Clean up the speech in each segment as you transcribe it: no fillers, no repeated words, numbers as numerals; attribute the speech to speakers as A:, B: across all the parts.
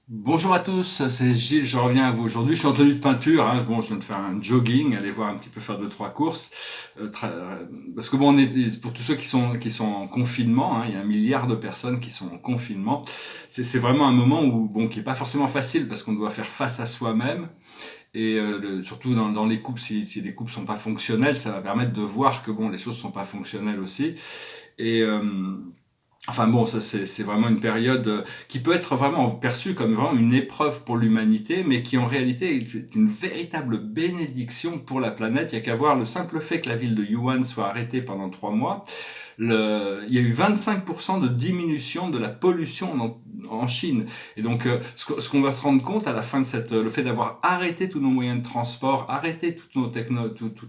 A: Bonjour à tous, c'est Gilles, je reviens à vous. Aujourd'hui, je suis en tenue de peinture, hein. Bon, je viens de faire un jogging, aller voir un petit peu faire deux, trois courses. Parce que bon, pour tous ceux qui sont en confinement, hein, il y a 1 milliard de personnes qui sont en confinement. C'est vraiment un moment où, bon, qui est pas forcément facile parce qu'on doit faire face à soi-même. Et surtout dans les couples, si les couples sont pas fonctionnels, ça va permettre de voir que bon, les choses sont pas fonctionnelles aussi. Et enfin bon, ça c'est vraiment une période qui peut être vraiment perçue comme vraiment une épreuve pour l'humanité, mais qui en réalité est une véritable bénédiction pour la planète. Il y a qu'à voir le simple fait que la ville de Yuan soit arrêtée pendant 3 mois. Il y a eu 25% de diminution de la pollution en Chine. Et donc, ce qu'on va se rendre compte à la fin de le fait d'avoir arrêté tous nos moyens de transport, arrêté toutes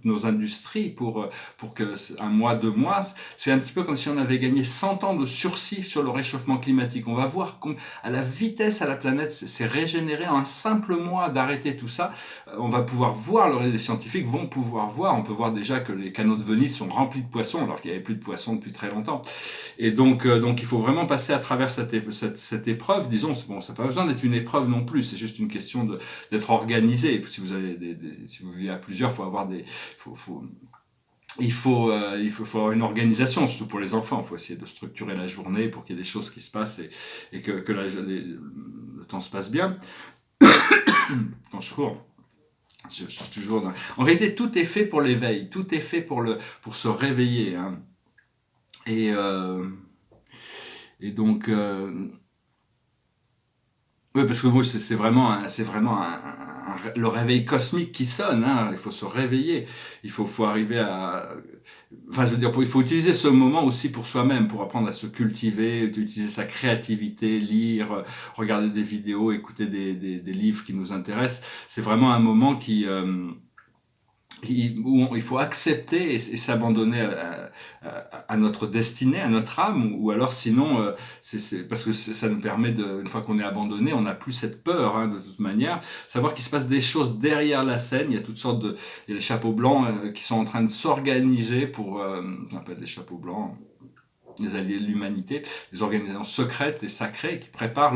A: nos industries pour que un mois, 2 mois, c'est un petit peu comme si on avait gagné 100 ans de sursis sur le réchauffement climatique. On va voir à la vitesse à la planète s'est régénérée en un simple mois d'arrêter tout ça. On va pouvoir voir, les scientifiques vont pouvoir voir, on peut voir déjà que les canaux de Venise sont remplis de poissons alors qu'il n'y avait plus de poissons depuis très longtemps. Et donc il faut vraiment passer à travers cette épreuve. Disons, bon, ça n'a pas besoin d'être une épreuve non plus, c'est juste une question d'être organisé. Si vous avez si vous vivez à plusieurs, il faut avoir faut, faut, faut avoir une organisation, surtout pour les enfants. Il faut essayer de structurer la journée pour qu'il y ait des choses qui se passent et que le temps se passe bien. Quand je cours, je suis toujours dans... En réalité, tout est fait pour l'éveil, tout est fait pour se réveiller, hein. Et, euh, et donc, oui, parce que moi, c'est vraiment le réveil cosmique qui sonne, hein. Il faut se réveiller. Faut arriver à, enfin, je veux dire, il faut utiliser ce moment aussi pour soi-même, pour apprendre à se cultiver, utiliser sa créativité, lire, regarder des vidéos, écouter des livres qui nous intéressent. C'est vraiment un moment où il faut accepter et s'abandonner à notre destinée, à notre âme, ou alors sinon, parce que ça nous permet une fois qu'on est abandonné, on n'a plus cette peur, hein, de toute manière, savoir qu'il se passe des choses derrière la scène. Il y a toutes sortes il y a les chapeaux blancs qui sont en train de s'organiser pour, on appelle les chapeaux blancs, les alliés de l'humanité, des organisations secrètes et sacrées qui préparent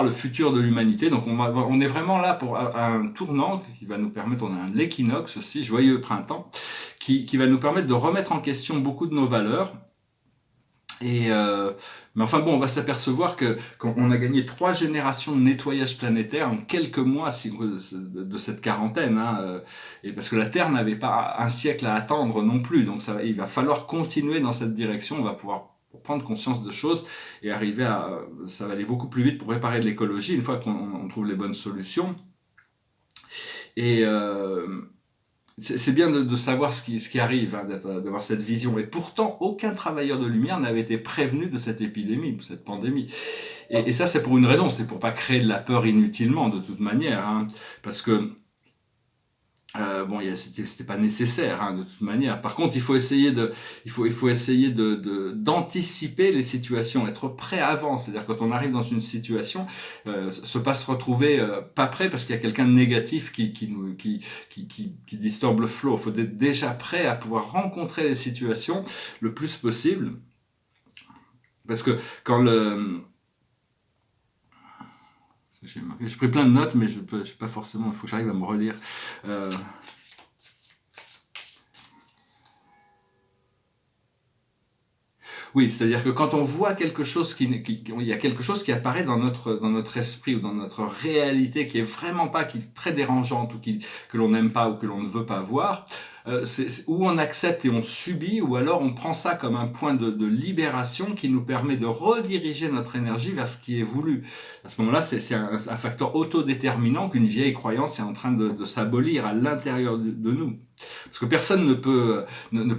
A: le futur de l'humanité. Donc on est vraiment là pour un tournant qui va nous permettre, on a un l'équinoxe aussi, joyeux printemps, qui va nous permettre de remettre en question beaucoup de nos valeurs. Mais enfin bon, on va s'apercevoir qu'on a gagné 3 générations de nettoyage planétaire en quelques mois de cette quarantaine, hein, et parce que la Terre n'avait pas un siècle à attendre non plus, donc il va falloir continuer dans cette direction. On va pouvoir prendre conscience de choses et ça va aller beaucoup plus vite pour réparer de l'écologie une fois qu'on trouve les bonnes solutions. Et c'est bien de savoir ce qui arrive, hein, d'avoir cette vision. Et pourtant, aucun travailleur de lumière n'avait été prévenu de cette épidémie, de cette pandémie. Et ça, c'est pour une raison, c'est pour pas créer de la peur inutilement, de toute manière, hein, parce que bon, c'était pas nécessaire, hein, de toute manière. Par contre, il faut essayer d'anticiper les situations, être prêt avant. C'est-à-dire quand on arrive dans une situation, pas se retrouver pas prêt parce qu'il y a quelqu'un de négatif qui disturbe le flow. Il faut être déjà prêt à pouvoir rencontrer les situations le plus possible, parce que quand le j'ai pris plein de notes, mais je peux pas forcément. Il faut que j'arrive à me relire. Euh, Oui, c'est-à-dire que quand on voit quelque chose il y a quelque chose qui apparaît dans notre esprit ou dans notre réalité qui est vraiment pas, qui est très dérangeante ou que l'on n'aime pas ou que l'on ne veut pas voir, ou on accepte et on subit, ou alors on prend ça comme un point de libération qui nous permet de rediriger notre énergie vers ce qui est voulu. À ce moment-là, c'est un facteur autodéterminant qu'une vieille croyance est en train de s'abolir à l'intérieur de nous. Parce que personne ne peut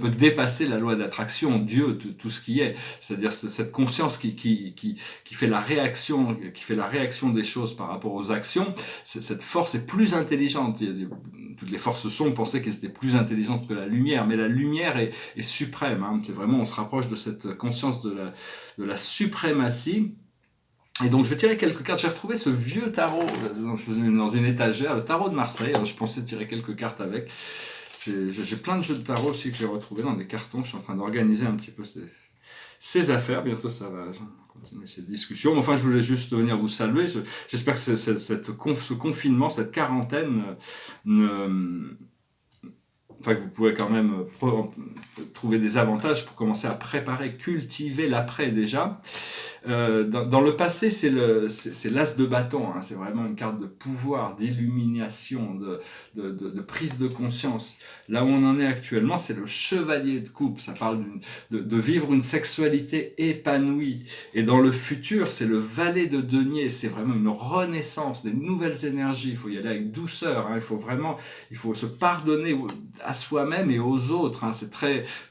A: dépasser la loi d'attraction, Dieu, tout ce qui est. C'est-à-dire cette conscience qui fait qui fait la réaction des choses par rapport aux actions. Cette force est plus intelligente. Toutes les forces sombres pensaient qu'elles étaient plus intelligentes que la lumière, mais la lumière est suprême, hein. C'est vraiment, on se rapproche de cette conscience de la suprématie. Et donc je vais tirer quelques cartes. J'ai retrouvé ce vieux tarot dans une étagère, le tarot de Marseille. Alors je pensais tirer quelques cartes avec. J'ai plein de jeux de tarot aussi que j'ai retrouvés dans des cartons. Je suis en train d'organiser un petit peu ces affaires. Bientôt ça va continuer cette discussion. Mais enfin, je voulais juste venir vous saluer. J'espère que ce confinement, cette quarantaine, enfin, que vous pouvez quand même trouver des avantages pour commencer à préparer, cultiver l'après déjà. Dans le passé, c'est l'as de bâton, hein. C'est vraiment une carte de pouvoir, d'illumination, de prise de conscience. Là où on en est actuellement, c'est le chevalier de coupe. Ça parle de vivre une sexualité épanouie. Et dans le futur, c'est le valet de denier. C'est vraiment une renaissance, des nouvelles énergies. Il faut y aller avec douceur, hein. Il faut se pardonner à soi-même et aux autres, hein. C'est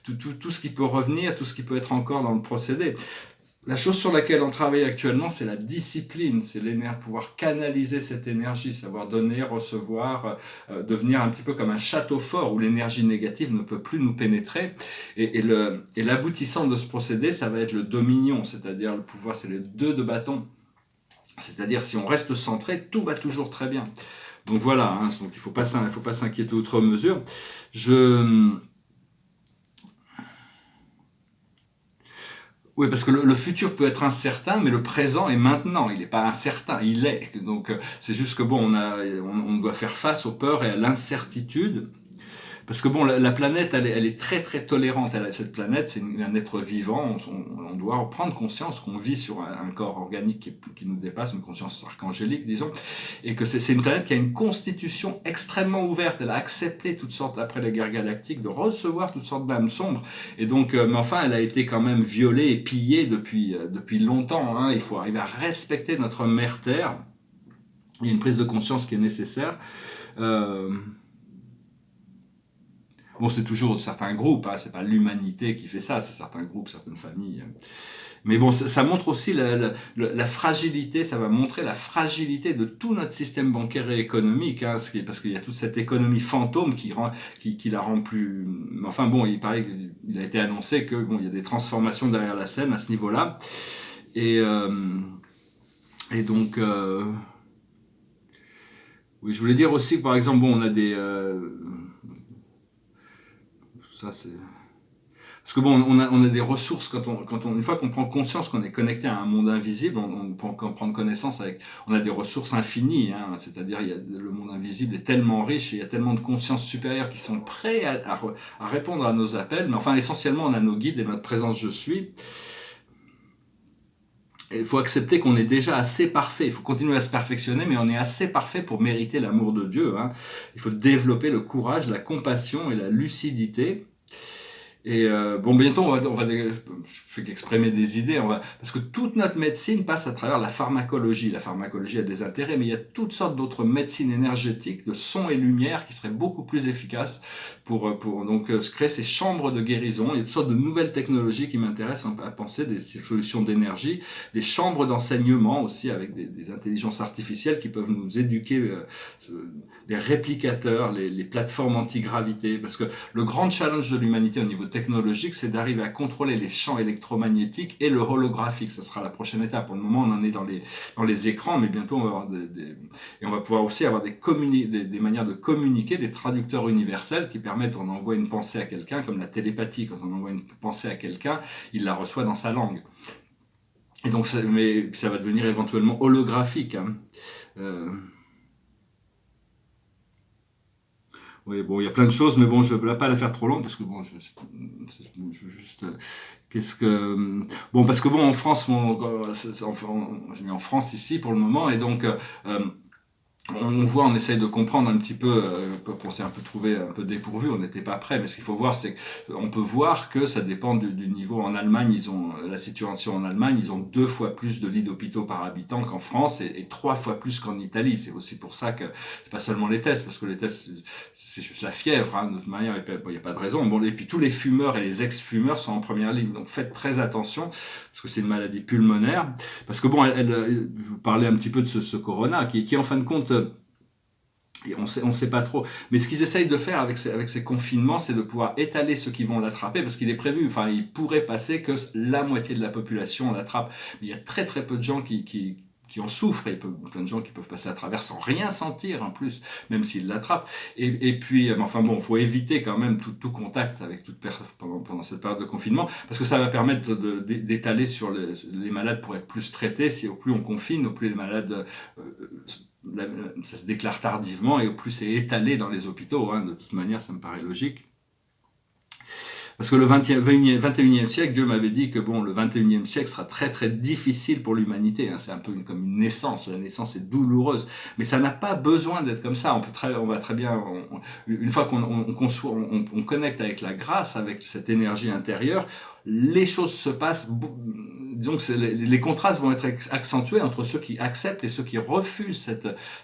A: tout ce qui peut revenir, tout ce qui peut être encore dans le procédé. La chose sur laquelle on travaille actuellement, c'est la discipline, c'est pouvoir canaliser cette énergie, savoir donner, recevoir, devenir un petit peu comme un château fort où l'énergie négative ne peut plus nous pénétrer. Et l'aboutissant de ce procédé, ça va être le dominion, c'est-à-dire le pouvoir, c'est les 2 de bâton. C'est-à-dire si on reste centré, tout va toujours très bien. Donc voilà, hein, donc il faut pas s'inquiéter outre mesure. Oui, parce que le futur peut être incertain, mais le présent est maintenant. Il n'est pas incertain, il est. Donc, c'est juste que bon, on doit faire face aux peurs et à l'incertitude. Parce que bon, la planète, elle est très très tolérante. Cette planète, c'est un être vivant. On doit prendre conscience qu'on vit sur un corps organique qui nous dépasse, une conscience archangélique, disons, et que c'est une planète qui a une constitution extrêmement ouverte. Elle a accepté toutes sortes, après les guerres galactiques, de recevoir toutes sortes d'âmes sombres. Et donc, mais enfin, elle a été quand même violée et pillée depuis longtemps, hein. Il faut arriver à respecter notre mère Terre. Il y a une prise de conscience qui est nécessaire. Bon, c'est toujours certains groupes, hein, c'est pas l'humanité qui fait ça, c'est certains groupes, certaines familles. Mais bon, ça montre aussi la fragilité, ça va montrer la fragilité de tout notre système bancaire et économique, hein, parce qu'il y a toute cette économie fantôme qui la rend plus... Enfin bon, il paraît qu'il a été annoncé que bon, il y a des transformations derrière la scène à ce niveau-là. Et donc... oui, je voulais dire aussi, par exemple, bon, on a des... ça, c'est... Parce que bon, on a des ressources une fois qu'on prend conscience qu'on est connecté à un monde invisible, on peut prendre connaissance on a des ressources infinies, hein, c'est-à-dire le monde invisible est tellement riche et il y a tellement de consciences supérieures qui sont prêts à répondre à nos appels, mais enfin essentiellement on a nos guides et notre présence je suis. Il faut accepter qu'on est déjà assez parfait, il faut continuer à se perfectionner, mais on est assez parfait pour mériter l'amour de Dieu, hein. Il faut développer le courage, la compassion et la lucidité. Et bon, bientôt, je fais qu'exprimer des idées, parce que toute notre médecine passe à travers la pharmacologie. La pharmacologie a des intérêts, mais il y a toutes sortes d'autres médecines énergétiques, de son et lumière, qui seraient beaucoup plus efficaces pour donc créer ces chambres de guérison. Il y a toutes sortes de nouvelles technologies qui m'intéressent à penser, des solutions d'énergie, des chambres d'enseignement aussi, avec des intelligences artificielles qui peuvent nous éduquer, des réplicateurs, les plateformes antigravité, parce que le grand challenge de l'humanité au niveau technologique, c'est d'arriver à contrôler les champs électromagnétiques et le holographique. Ça sera la prochaine étape. Pour le moment, on en est dans les écrans, mais bientôt, on va avoir et on va pouvoir aussi avoir des manières de communiquer, des traducteurs universels qui permettent, on envoie une pensée à quelqu'un, comme la télépathie. Quand on envoie une pensée à quelqu'un, il la reçoit dans sa langue. Et donc, mais ça va devenir éventuellement holographique, hein. Oui, bon, il y a plein de choses, mais bon, je ne vais pas la faire trop longue parce que bon, je juste qu'est-ce que bon, parce que bon, en France, j'ai mis en France ici pour le moment, et donc on voit, on essaye de comprendre un petit peu, on s'est un peu trouvé un peu dépourvu, on n'était pas prêt, mais ce qu'il faut voir, c'est qu'on peut voir que ça dépend du niveau. En Allemagne, la situation en Allemagne, ils ont 2 fois plus de lits d'hôpitaux par habitant qu'en France, et 3 fois plus qu'en Italie. C'est aussi pour ça que c'est pas seulement les tests, parce que les tests, c'est juste la fièvre, hein, de toute manière, il n'y a pas de raison. Bon, et puis tous les fumeurs et les ex-fumeurs sont en première ligne, donc faites très attention, parce que c'est une maladie pulmonaire. Parce que bon, je vous parlais un petit peu de ce corona, qui en fin de compte, et on sait pas trop. Mais ce qu'ils essayent de faire avec ces confinements, c'est de pouvoir étaler ceux qui vont l'attraper, parce qu'il est prévu, il pourrait passer que la moitié de la population l'attrape. Mais il y a très très peu de gens qui qui en souffrent, et plein de gens qui peuvent passer à travers sans rien sentir en plus, même s'ils l'attrapent. Et puis, enfin bon, faut éviter quand même tout contact avec toute personne pendant cette période de confinement, parce que ça va permettre d'étaler sur les malades pour être plus traités. Si au plus on confine, au plus les malades, ça se déclare tardivement, et au plus c'est étalé dans les hôpitaux, hein. De toute manière, ça me paraît logique. Parce que le 21e siècle, Dieu m'avait dit que bon, le 21e siècle sera très très difficile pour l'humanité. Hein. C'est un peu comme une naissance. La naissance est douloureuse. Mais ça n'a pas besoin d'être comme ça. On va très bien, une fois qu'on connecte avec la grâce, avec cette énergie intérieure, les choses se passent. Disons que les contrastes vont être accentués entre ceux qui acceptent et ceux qui refusent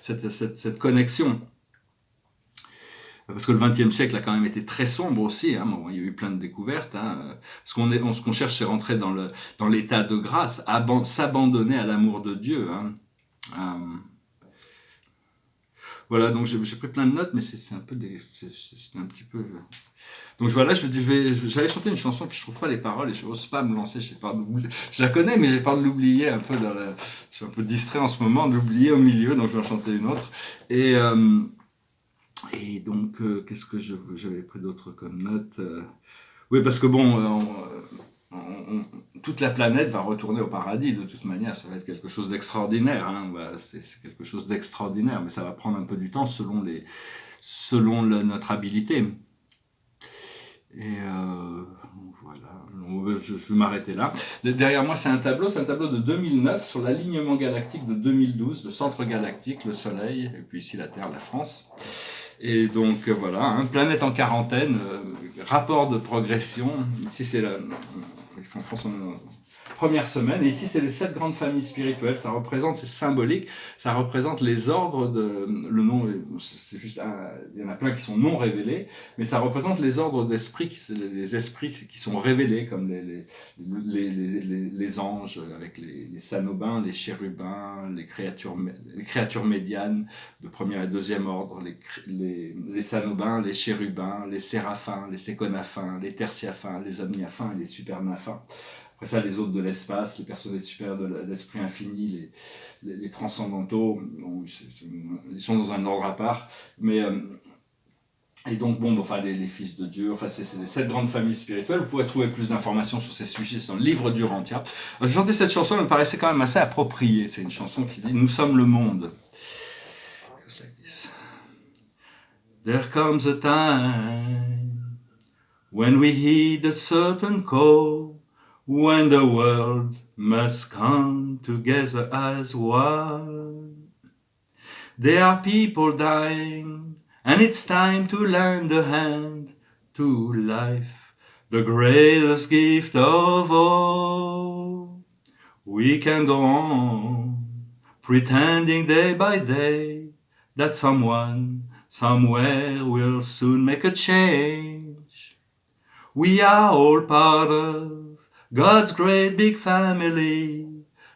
A: cette connexion. Parce que le XXe siècle a quand même été très sombre aussi, hein. Bon, il y a eu plein de découvertes, hein. Ce qu'on cherche, c'est rentrer dans l'état de grâce, s'abandonner à l'amour de Dieu, hein. Voilà, donc j'ai pris plein de notes, mais c'est un petit peu. Donc voilà, j'allais chanter une chanson, puis je trouve pas les paroles, et je n'ose pas me lancer. Je la connais, mais j'ai peur de l'oublier un peu. Je suis un peu distrait en ce moment, de l'oublier au milieu, donc je vais en chanter une autre. Et donc, qu'est-ce que j'avais pris d'autre comme note? Oui, parce que bon, toute la planète va retourner au paradis de toute manière. Ça va être quelque chose d'extraordinaire, hein. C'est quelque chose d'extraordinaire, mais ça va prendre un peu du temps selon notre habilité. Et voilà, je vais m'arrêter là. Derrière moi, c'est un tableau de 2009 sur l'alignement galactique de 2012, le centre galactique, le Soleil, et puis ici la Terre, la France. Et donc voilà, hein, planète en quarantaine, rapport de progression. Ici c'est en France on est première semaine, et ici c'est les 7 grandes familles spirituelles. Ça représente, c'est symbolique, ça représente les ordres le nom, c'est juste, il y en a plein qui sont non révélés, mais ça représente les ordres d'esprit, les esprits qui sont révélés, comme les anges avec les sanobins, les chérubins, les créatures médianes de premier et deuxième ordre, les sanobins, les chérubins, les séraphins, les séconaphins, les tertiaphins, les omniaphins et les supernaphins. Après ça, les autres de l'espace, les personnages supérieurs de l'esprit infini, les transcendantaux, bon, ils sont dans un ordre à part. Mais, et donc, bon, enfin, les fils de Dieu, enfin, c'est les 7 grandes familles spirituelles. Vous pourrez trouver plus d'informations sur ces sujets dans le livre du Rantia. Je chantais cette chanson, elle me paraissait quand même assez appropriée. C'est une chanson qui dit « Nous sommes le monde ». There comes a time when we heed a certain call, when the world must come together as one. There are people dying, and it's time to lend a hand to life, the greatest gift of all. We can go on, pretending day by day that someone, somewhere will soon make a change. We are all part of God's great big family,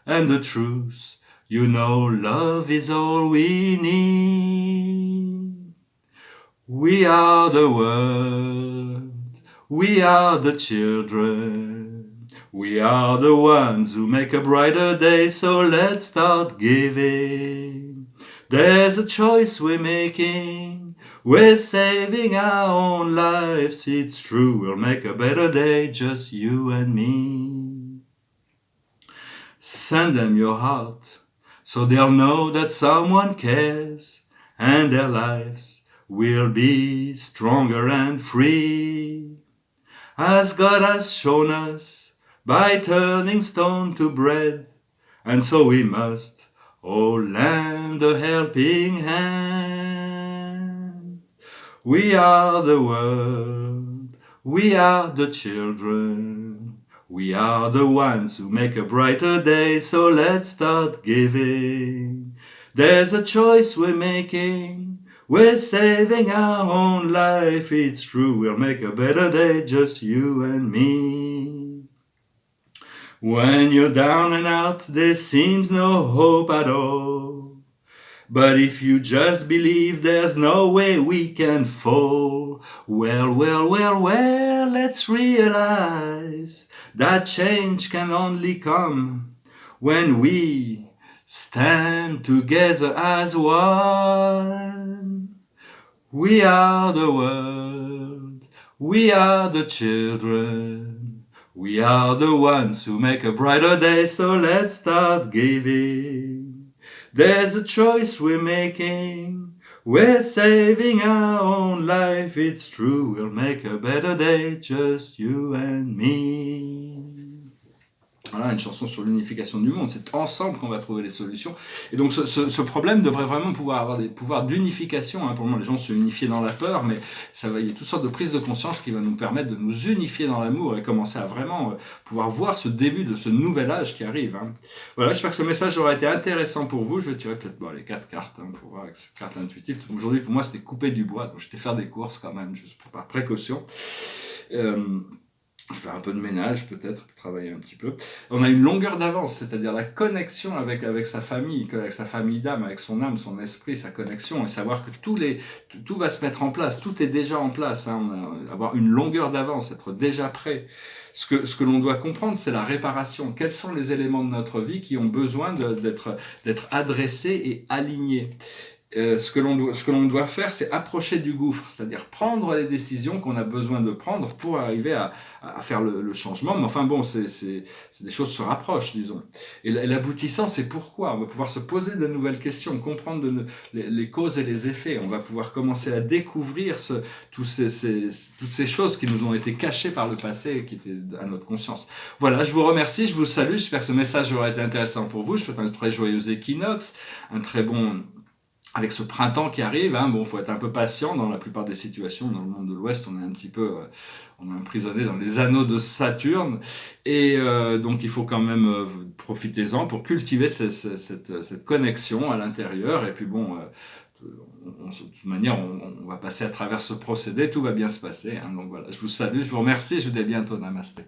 A: and the truth, you know, love is all we need. We are the world, we are the children, we are the ones who make a brighter day, so let's start giving. There's a choice we're making, we're saving our own lives, it's true, we'll make a better day, just you and me. Send them your heart, so they'll know that someone cares, and their lives will be stronger and free. As God has shown us, by turning stone to bread, and so we must all lend a helping hand. We are the world, we are the children, we are the ones who make a brighter day, so let's start giving. There's a choice we're making, we're saving our own life, it's true, we'll make a better day, just you and me. When you're down and out, there seems no hope at all. But if you just believe, there's no way we can fall. Well, let's realize that change can only come when we Stand together as one. We are the world. We are the children. We are the ones who make a brighter day, so let's start giving. There's a choice we're making. We're saving our own life, it's true. We'll make a better day, just you and me. Voilà, une chanson sur l'unification du monde. C'est ensemble qu'on va trouver les solutions. Et donc, ce problème devrait vraiment pouvoir avoir des pouvoirs d'unification. Pour le moment, les gens se unifient dans la peur, mais il y a toutes sortes de prises de conscience qui vont nous permettre de nous unifier dans l'amour et commencer à vraiment pouvoir voir ce début de ce nouvel âge qui arrive. Voilà, j'espère que ce message aura été intéressant pour vous. Je vais tirer peut-être les 4 cartes pour voir avec cette carte intuitive. Aujourd'hui, pour moi, c'était couper du bois. Donc, j'étais faire des courses quand même, juste par précaution. Je vais faire un peu de ménage peut-être, pour travailler un petit peu. On a une longueur d'avance, c'est-à-dire la connexion avec sa famille, avec sa famille d'âme, avec son âme, son esprit, sa connexion, et savoir que tout va se mettre en place, tout est déjà en place. Avoir une longueur d'avance, être déjà prêt. Ce que l'on doit comprendre, c'est la réparation. Quels sont les éléments de notre vie qui ont besoin d'être adressés et alignés? Ce que l'on doit faire, c'est approcher du gouffre, c'est-à-dire prendre les décisions qu'on a besoin de prendre pour arriver à faire le changement. Mais enfin bon, des choses se rapprochent, disons. Et l'aboutissant, c'est pourquoi. On va pouvoir se poser de nouvelles questions, comprendre les causes et les effets. On va pouvoir commencer à découvrir toutes ces choses qui nous ont été cachées par le passé et qui étaient à notre conscience. Voilà, je vous remercie, je vous salue. J'espère que ce message aura été intéressant pour vous. Je vous souhaite un très joyeux équinoxe, un très bon... Avec ce printemps qui arrive, faut être un peu patient dans la plupart des situations. Dans le monde de l'Ouest, on est un petit peu, on est emprisonné dans les anneaux de Saturne, et donc il faut quand même profitez-en pour cultiver cette connexion à l'intérieur. Et puis de toute manière, on va passer à travers ce procédé, tout va bien se passer. Donc voilà, je vous salue, je vous remercie, je vous dis à bientôt, namasté.